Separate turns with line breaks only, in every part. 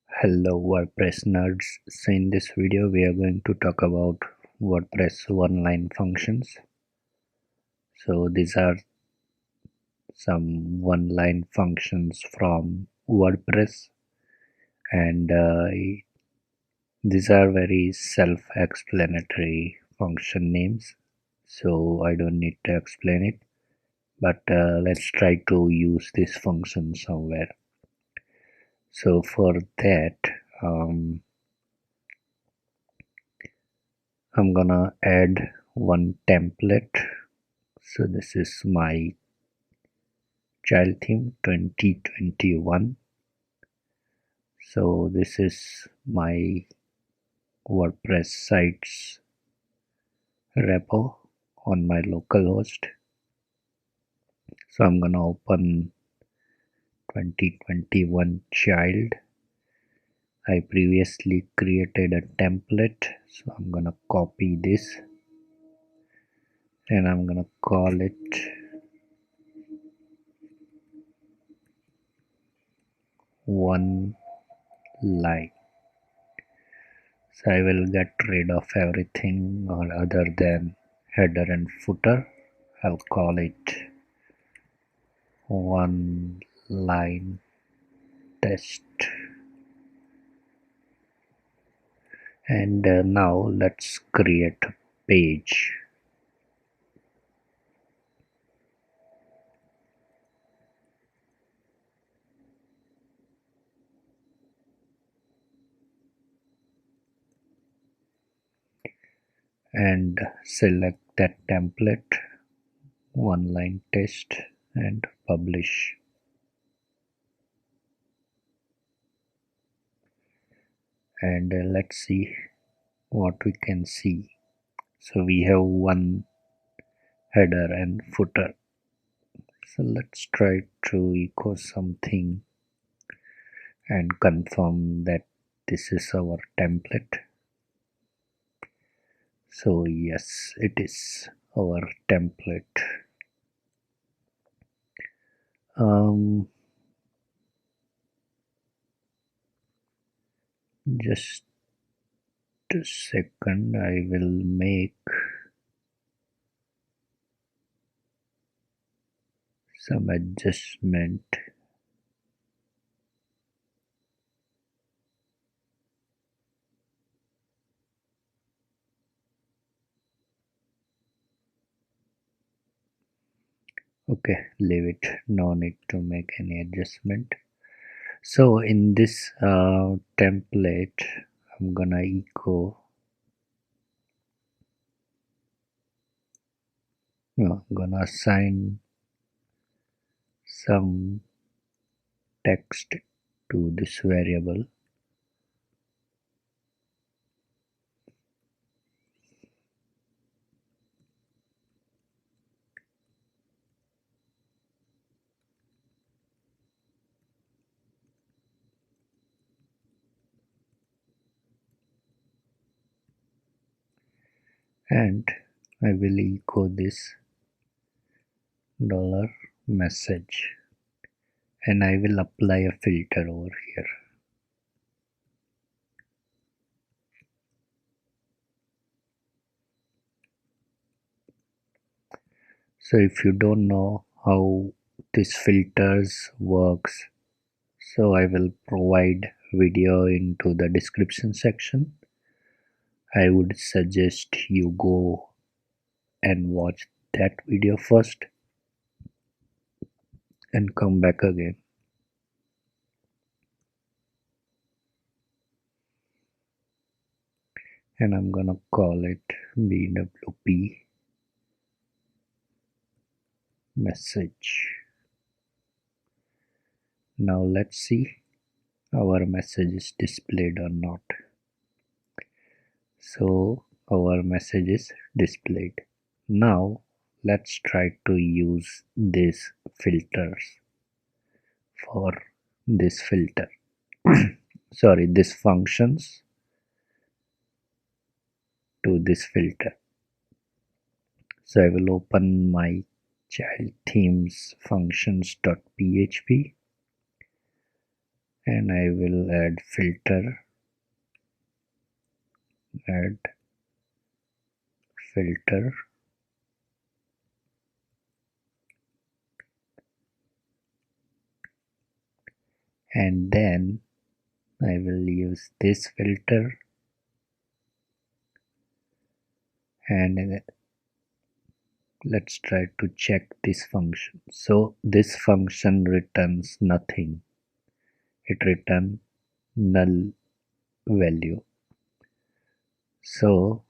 Hello WordPress nerds. So in this video we are going to talk about WordPress one-line functions. So these are some one-line functions from WordPress, and these are very self-explanatory function names, so I don't need to explain it, but let's try to use this function somewhere. So for that, I'm gonna add one template. So this is my child theme 2021. So this is my WordPress sites repo on my localhost. So I'm gonna open 2021 child. I previously created a template, so I'm gonna copy this and I'm gonna call it one line. So I will get rid of everything or other than header and footer. I'll call it one line test. And now let's create a page. And select that template, one line test, and publish. And let's see what we can see. So we have one header and footer. So let's try to echo something and confirm that this is our template. So yes, it is our template. Just a second, I will make some adjustment. Okay, leave it, no need to make any adjustment. So in this template, I'm gonna echo, no, I'm gonna assign some text to this variable. And I will echo this dollar message, and I will apply a filter over here. So if you don't know how this filters works, so I will provide video into the description section. I would suggest you go and watch that video first and come back again. And I'm gonna call it BWP message. Now let's see our message is displayed or not. So our message is displayed. Now let's try to use these filters for this filter. Sorry, these functions to this filter. So I will open my child themes functions.php, and I will add add filter, and then I will use this filter, and let's try to check this function. So this function returns nothing, it returns null value. So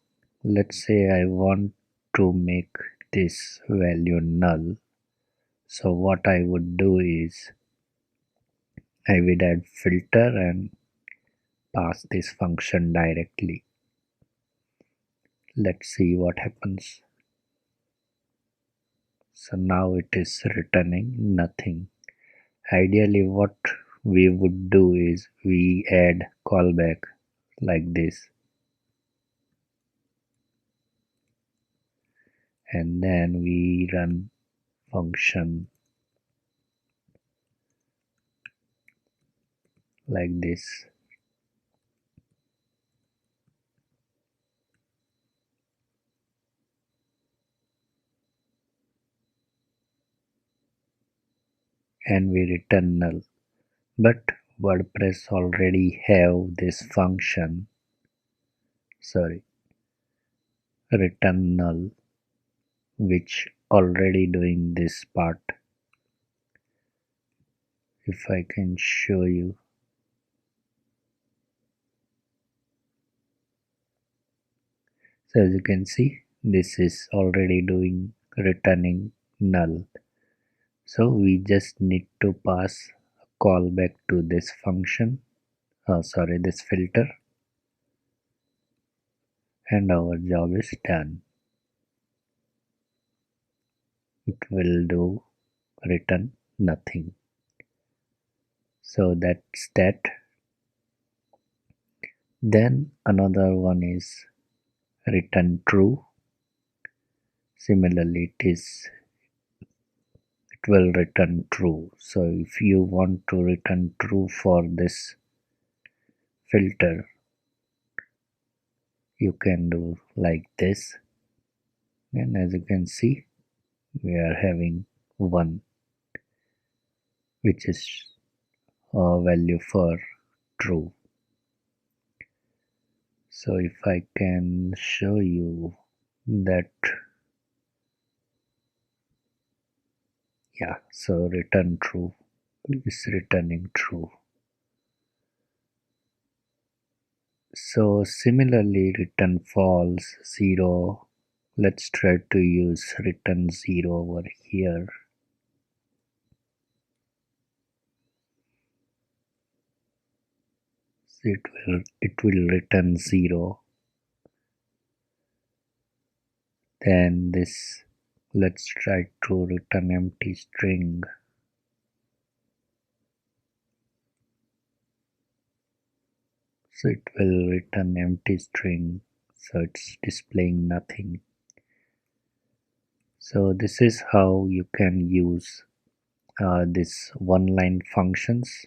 let's say I want to make this value null. So what I would do is I would add filter and pass this function directly. Let's see what happens. So now it is returning nothing. Ideally what we would do is we add callback like this, and then we run function like this, and we return null. But WordPress already have this function, return null, which already doing this part. If I can show you, so as you can see, this is already doing returning null. So we just need to pass a callback to this function, this filter, and our job is done. It will do return nothing. So that's that. Then another one is return true. Similarly, it will return true. So if you want to return true for this filter, you can do like this, and as you can see, we are having 1, which is a value for true. So if I can show you that, yeah, so return true is returning true. So similarly, return false, 0. Let's try to use return 0 over here. So it will return 0. Then this, let's try to return empty string. So it will return empty string, so it's displaying nothing. So this is how you can use this one-line functions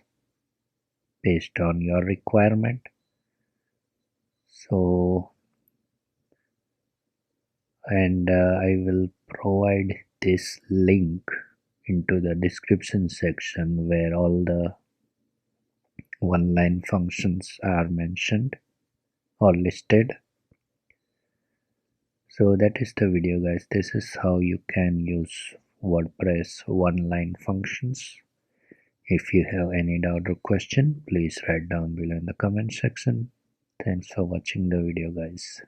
based on your requirement. So, and I will provide this link into the description section where all the one-line functions are mentioned or listed. So that is the video, guys. This is how you can use WordPress one-line functions. If you have any doubt or question, please write down below in the comment section. Thanks for watching the video, guys.